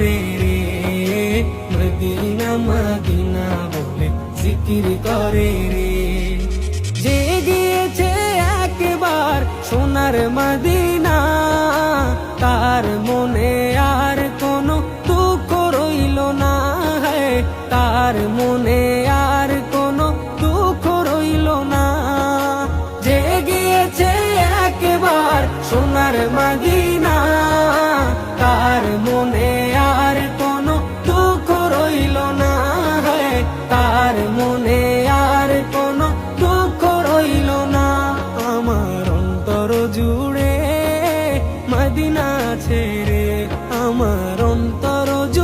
করে রে, Medina Medina বলে জিকির করে রে। যে গিয়েছে একবার সোনার মদিনা, তার মনে আর কোনো দুঃখ রইল না, তার মনে আর কোনো দুঃখ রইল না। যে গিয়েছে একবার সোনার মদিনা, তার মনে আর কোনো দুঃখ রইল না, তার মনে আর কোনো দুঃখ রইল না। আমার অন্তর জুড়ে মদিনা ছেড়ে, আমার অন্তর জুড়ে